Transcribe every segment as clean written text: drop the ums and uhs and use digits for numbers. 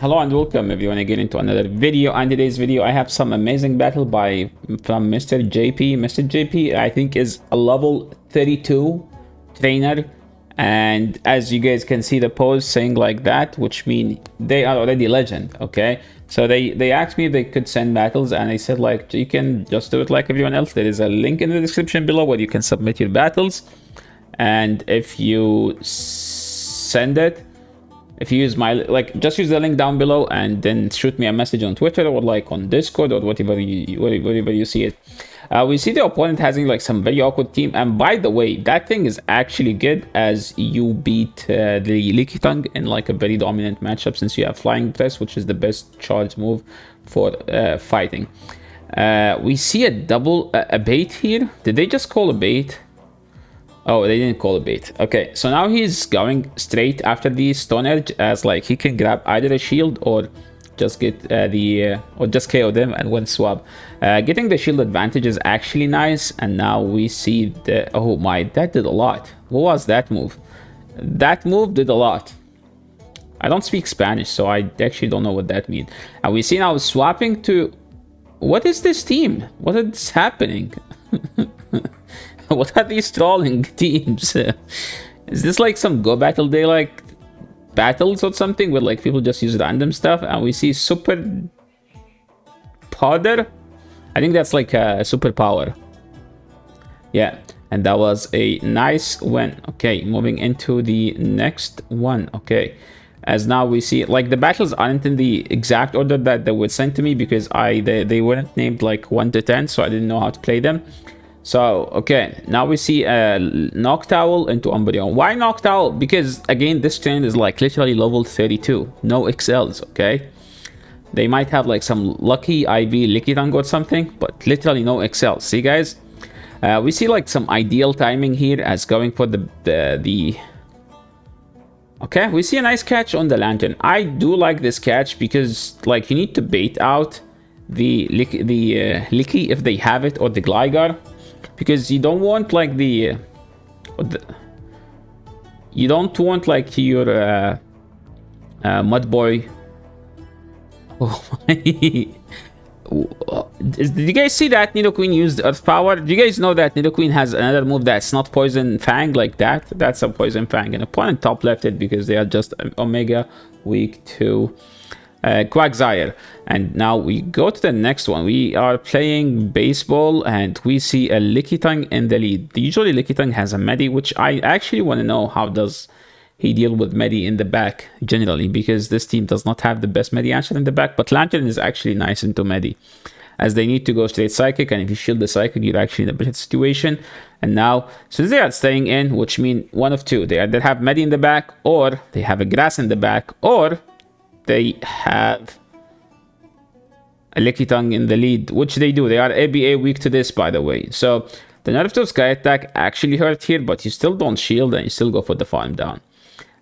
Hello and welcome everyone again into another video. On today's video I have some amazing battle from Mr. JP. Mr. JP I think is a level 32 trainer, and as you guys can see the pose saying like that, which mean they are already legend. Okay, so they asked me if they could send battles and I said like you can just do it like everyone else. There is a link in the description below where you can submit your battles, and if you send it, if you use my just use the link down below and then shoot me a message on Twitter or like on Discord or whatever you see it. We see the opponent having like some very awkward team, and by the way, that thing is actually good as you beat the Leaky Tongue in like a very dominant matchup, since you have Flying Press, which is the best charge move for fighting. We see a bait here. Did they just call a bait? Oh, they didn't call a bait. Okay, so now he's going straight after the Stone Edge, as like he can grab either a shield or just get or just KO them and win swap. Getting the shield advantage is actually nice, and now we see the oh my, that did a lot. What was that move? That move did a lot. I don't speak Spanish, so I actually don't know what that means. And we see now swapping to, what is this team? What is happening? What are these trolling teams? Is this like some Go Battle Day like battles or something where like people just use random stuff? And we see Super Powder. I think that's like a superpower. Yeah, and that was a nice win. Okay, moving into the next one. Okay, as now we see like the battles aren't in the exact order that they were sent to me, because they weren't named like 1 to 10, so I didn't know how to play them. So okay, now we see a Noctowl into Umbreon. Why Noctowl? Because again, this train is like literally level 32, no XLs. Okay, they might have like some lucky IV Licky Tongue or something, but literally no XLs. See guys, we see like some ideal timing here as going for the okay, we see a nice catch on the Lantern. I do like this catch because like you need to bait out the Licky if they have it, or the Gligar, because you don't want like you don't want like your Mud Boy. Oh my. Did you guys see that Nidoqueen used Earth Power? Do you guys know that Nidoqueen has another move that's not Poison Fang like that? That's a Poison Fang, and opponent top left it because they are just Omega weak to Quagsire. And now we go to the next one. We are playing baseball, and we see a Licky Tongue in the lead. Usually Licky Tongue has a Medi, which I actually want to know how does he deal with Medi in the back generally, because this team does not have the best Medi answer in the back. But Lantern is actually nice into Medi, as they need to go straight Psychic, and if you shield the Psychic, you're actually in a better situation. And now, since they are staying in, which means one of two, they either have Medi in the back, or they have a Grass in the back, or they have a Licky Tongue in the lead, which they do. They are ABA weak to this, by the way. So the nerf to Sky Attack actually hurt here, but you still don't shield and you still go for the farm down,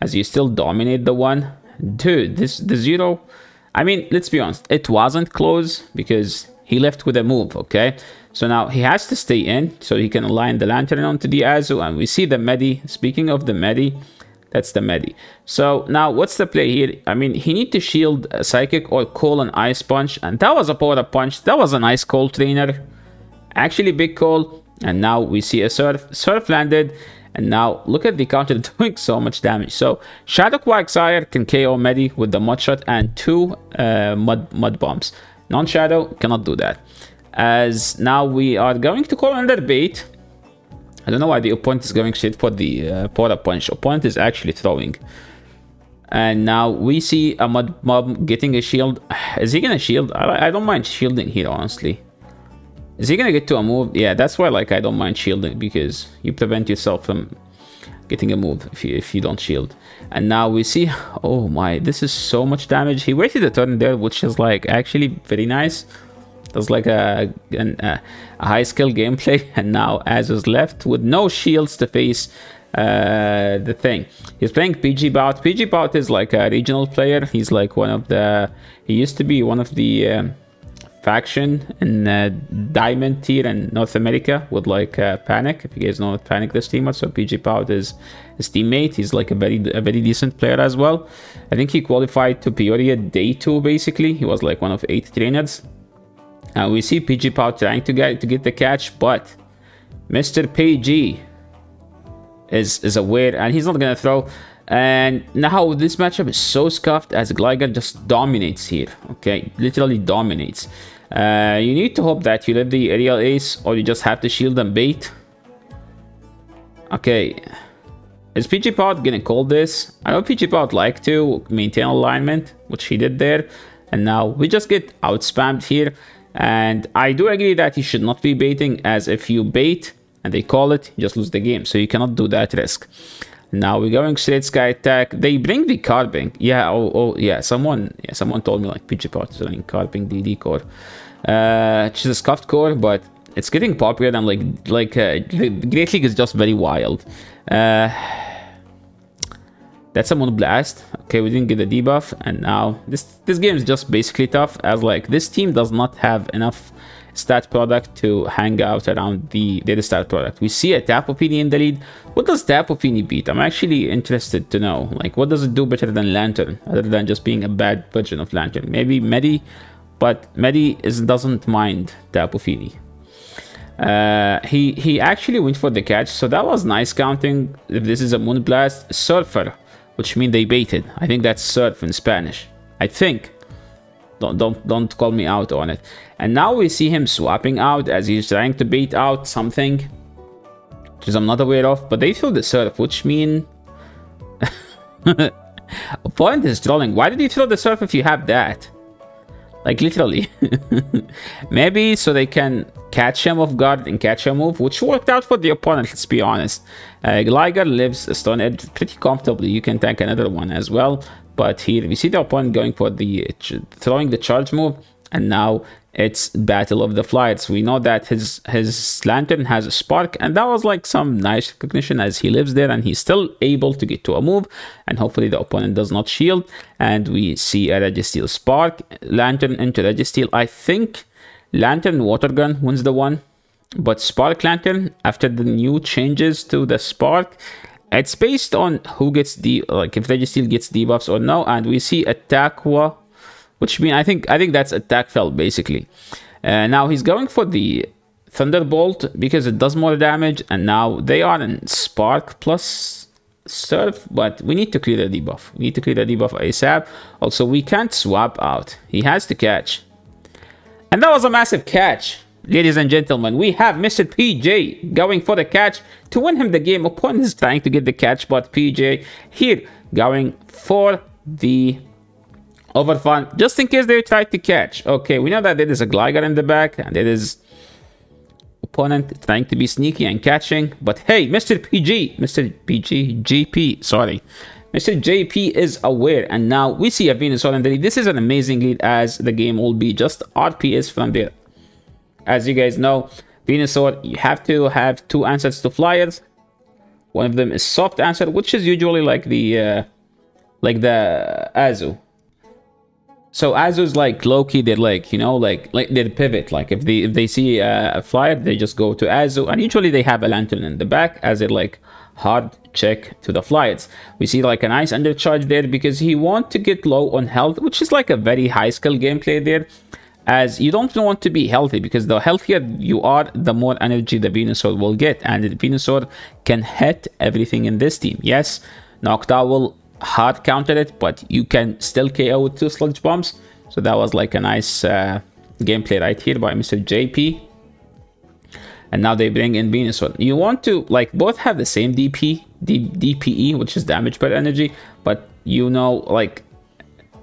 as you still dominate the one. Dude, the zero, I mean, let's be honest, it wasn't close because he left with a move. Okay, so now he has to stay in so he can align the Lantern onto the Azu, and we see the Medi. Speaking of the Medi, that's the Medi. So now what's the play here? I mean, he need to shield a Psychic or call an Ice Punch, and that was a Power Up Punch. That was a nice call, trainer. Actually big call. And now we see a Surf landed, and now look at the counter doing so much damage. So Shadow Quagsire can KO Medi with the Mud Shot and 2 mud Bombs. Non-Shadow cannot do that. As now we are going to call another bait. I don't know why the opponent is going straight for the Power Punch. Opponent is actually throwing. And now we see a Mud Mob getting a shield. Is he gonna shield? I don't mind shielding here, honestly. Is he gonna get to a move? Yeah, that's why like I don't mind shielding, because you prevent yourself from getting a move if you don't shield. And now we see, oh my, this is so much damage. He waited a turn there, which is like actually very nice. That's like a high skill gameplay. And now Az is left with no shields to face the thing. He's playing PG Bout. PG Bout is like a regional player. He's like one of the, he used to be one of the faction in Diamond tier in North America with like Panic. If you guys know what Panic this team was, so PG Pout is his teammate. He's like a very decent player as well. I think he qualified to Peoria day 2 basically. He was like one of 8 trainers. We see PG Pout trying to get the catch, but Mr. PG is aware and he's not gonna throw. And now this matchup is so scuffed as Gligar just dominates here. Okay, literally dominates. You need to hope that you let the aerial ace or you just have to shield and bait. Okay, is PG Pout gonna call this? I know PG Pout like to maintain alignment, which he did there, and now we just get out spammed here. And I do agree that he should not be baiting, as if you bait and they call it, you just lose the game. So you cannot do that risk. Now we're going straight sky attack. They bring the Carbink. Yeah, yeah, someone told me like PG Pout is running Carbink DD core. Which is a scuffed core, but it's getting popular and like Great League is just very wild. That's a Moon Blast. Okay, we didn't get the debuff, and now this game is just basically tough, as like this team does not have enough stat product to hang out around their stat product. We see a Tapu Fini in the lead. What does Tapu Fini beat? I'm actually interested to know. Like, what does it do better than Lantern, other than just being a bad version of Lantern? Maybe Medi, but Medi doesn't mind Tapu Fini. He actually went for the catch, so that was nice counting. If this is a Moon Blast, Surfer, which means they baited. I think that's surf in Spanish. I think. Don't call me out on it. And now we see him swapping out as he's trying to bait out something, which I'm not aware of. But they throw the surf, which mean opponent is trolling. Why did you throw the surf if you have that? Like literally. Maybe so they can catch him off guard and catch a move, which worked out for the opponent, let's be honest. Gligar lives a Stone Edge pretty comfortably. You can tank another one as well. But here we see the opponent going for the throwing the charge move, and now it's Battle of the Flights. We know that his Lantern has a Spark, and that was like some nice recognition as he lives there and he's still able to get to a move, and hopefully the opponent does not shield. And we see a Registeel Spark, Lantern into Registeel. I think Lantern Water Gun wins the one, but Spark Lantern, after the new changes to the Spark, it's based on who gets like if Registeel gets debuffs or no. And we see Attackwa, which means I think that's Attack Fell basically. Now he's going for the Thunderbolt because it does more damage, and now they are in Spark plus Surf, but we need to clear the debuff. We need to clear the debuff ASAP. Also, we can't swap out. He has to catch. And that was a massive catch. Ladies and gentlemen, we have Mr. PJ going for the catch to win him the game. Opponent is trying to get the catch, but PJ here going for the Overfun, just in case they try to catch. Okay, we know that there is a Gligar in the back, and there is opponent trying to be sneaky and catching. But hey, Mr. GP, sorry. Mr. JP is aware, and now we see a Venusaur in the lead. This is an amazing lead, as the game will be just RPS from there. As you guys know, Venusaur, you have to have 2 answers to Flyers. One of them is soft answer, which is usually like the Azu. So Azu's like low-key, they're like, you know, like they're pivot. Like if they see a Flyer, they just go to Azu, and usually they have a Lantern in the back as a like hard check to the Flyers. We see like a nice undercharge there because he wants to get low on health, which is like a very high skill gameplay there. As you don't want to be healthy, because the healthier you are, the more energy the Venusaur will get, and the Venusaur can hit everything in this team. Yes, Noctowl will hard counter it, but you can still KO with 2 Sludge Bombs. So that was like a nice gameplay right here by Mr. JP. And now they bring in Venusaur. You want to like both have the same DPE, which is damage per energy, but you know like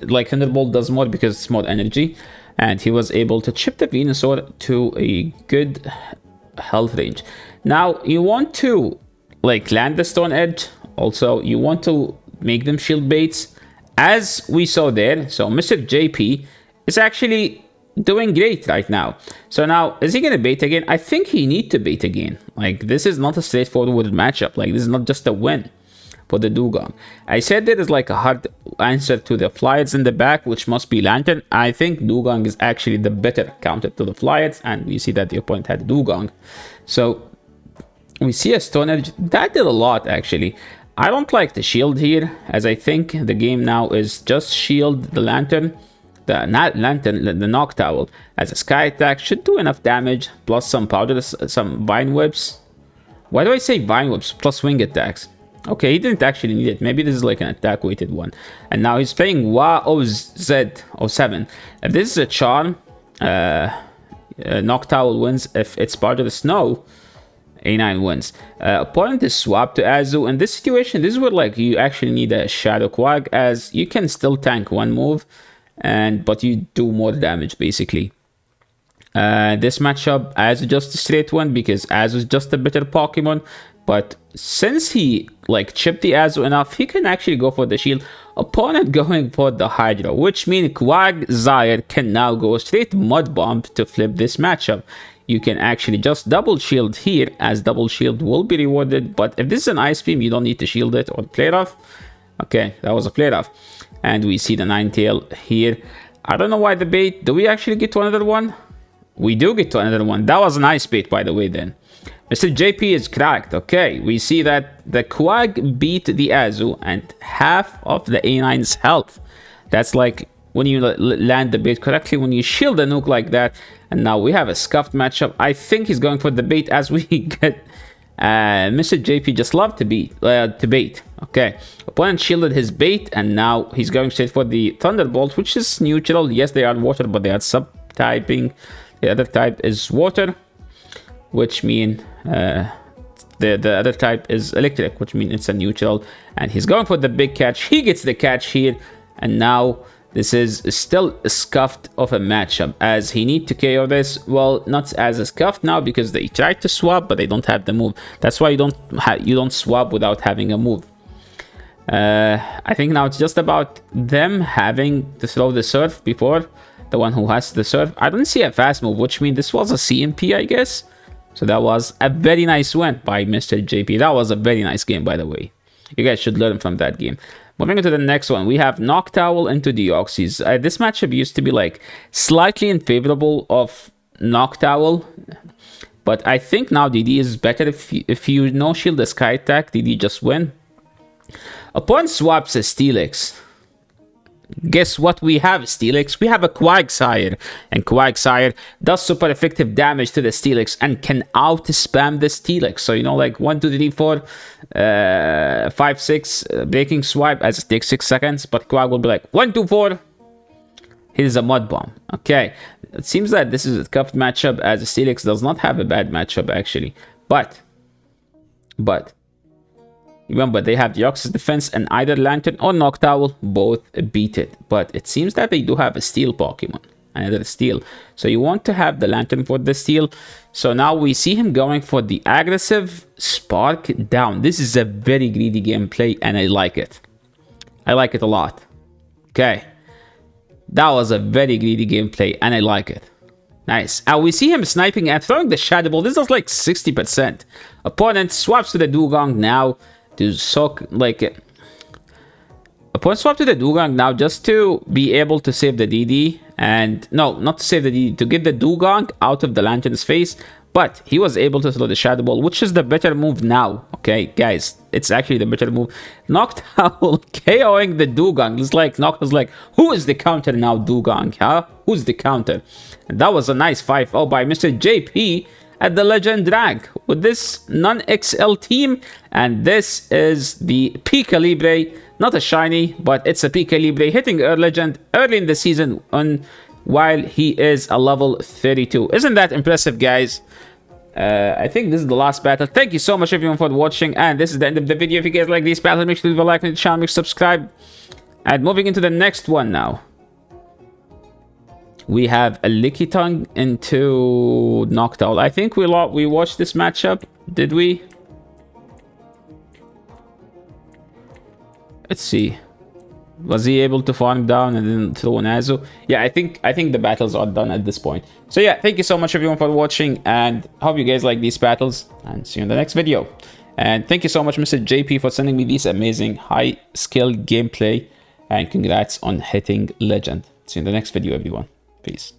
Thunderbolt does more because it's more energy. And he was able to chip the Venusaur to a good health range. Now you want to like land the Stone Edge. Also, you want to make them shield baits, as we saw there. So Mr. JP is actually doing great right now. So now, is he gonna bait again? I think he needs to bait again. Like, this is not a straightforward matchup. Like, this is not just a win. for the Dugong. I said there is like a hard answer to the Flyers in the back, which must be Lantern. I think Dugong is actually the better counter to the Flyers, and we see that the opponent had Dugong. So we see a Stone Edge. That did a lot, actually. I don't like the shield here, as I think the game now is just shield the Lantern. The Knock Towel as a sky attack should do enough damage, plus some powder, some Vine Whips. Why do I say Vine Whips plus wing attacks? Okay, he didn't actually need it. Maybe this is like an attack weighted one. And now he's playing WAOZ07. If this is a charm, Knock Towel wins. If it's part of the snow, A9 wins. Opponent is swapped to Azu. In this situation, this is where like you actually need a Shadow Quag, as you can still tank one move, but you do more damage basically. This matchup, Azu just a straight one because Azu is just a better Pokemon. But since he like chipped the Azu enough, he can actually go for the shield. Opponent going for the Hydro, which means Quagsire can now go straight Mud Bomb to flip this matchup. You can actually just double shield here, as double shield will be rewarded. But if this is an Ice Beam, you don't need to shield it or play rough. Okay, that was a play rough. And we see the Ninetale here. I don't know why the bait. Do we actually get to another one? We do get to another one. That was a nice bait, by the way, then. Mr. JP is cracked. Okay, we see that the Quag beat the Azu and half of the A9's health. That's like when you land the bait correctly, when you shield a nuke like that. And now we have a scuffed matchup. I think he's going for the bait, as we get Mr. JP just loved to bait. Okay, opponent shielded his bait, and now he's going straight for the Thunderbolt, which is neutral. Yes, they are water, but they are sub-typing. The other type is water, which mean the other type is electric, which means it's a neutral. And he's going for the big catch. He gets the catch here, and now this is still a scuffed of a matchup, as he need to KO this. Well, not as a scuffed now because they tried to swap, but they don't have the move. That's why you don't swap without having a move. I think now it's just about them having to throw the Surf before the one who has the Surf. I don't see a fast move, which means this was a CMP, I guess. So that was a very nice win by Mr. JP. That was a very nice game, by the way. You guys should learn from that game. Moving on to the next one, we have Knock Towel into Deoxys. This matchup used to be like slightly unfavorable of Knock Towel, but I think now DD is better. If you no shield the sky attack, DD just win. Opponent swaps a Steelix. Guess what we have, Steelix? We have a Quagsire, and Quagsire does super effective damage to the Steelix and can out-spam the Steelix. So, you know, like 1, 2, 3, 4, 5, 6, breaking swipe as it takes 6 seconds, but Quag will be like 1, 2, 4. Here's a Mud Bomb. Okay, it seems that this is a cuffed matchup, as the Steelix does not have a bad matchup, actually. But remember, they have Deoxys defense, and either Lantern or Knock Towel both beat it. But it seems that they do have a Steel Pokemon, another Steel. So you want to have the Lantern for the Steel. So now we see him going for the aggressive Spark down. This is a very greedy gameplay, and I like it. I like it a lot. Okay. That was a very greedy gameplay, and I like it. Nice. We see him sniping and throwing the Shadow Ball. This is like 60%. Opponent swaps to the Dugong now to soak, like, opponent swap to the Dugong now just to be able to save the DD, and no, not to save the DD, to get the Dugong out of the Lantern's face. But he was able to throw the Shadow Ball, which is the better move now. Okay, guys, it's actually the better move. Knock Towel KOing the Dugong. It's like Knock was like, who is the counter now, Dugong? Huh? Who's the counter? And that was a nice 5-0 by Mr. JP at the Legend Drag with this non-XL team. And this is the Pika Libre, not a shiny, but it's a Pika Libre hitting a Legend early in the season while he is a level 32. Isn't that impressive, guys? I think this is the last battle. Thank you so much everyone for watching, and this is the end of the video. If you guys like these battles, make sure to leave a like on the channel, make sure to subscribe. And moving into the next one now, we have a Licky Tongue into Knock Towel. I think we watched this matchup, did we? Let's see. Was he able to farm down and then throw an Azu? Yeah, I think the battles are done at this point. So yeah, thank you so much everyone for watching, and hope you guys like these battles, and see you in the next video. And thank you so much, Mr. JP, for sending me this amazing high skill gameplay. And congrats on hitting legend. See you in the next video, everyone. Peace.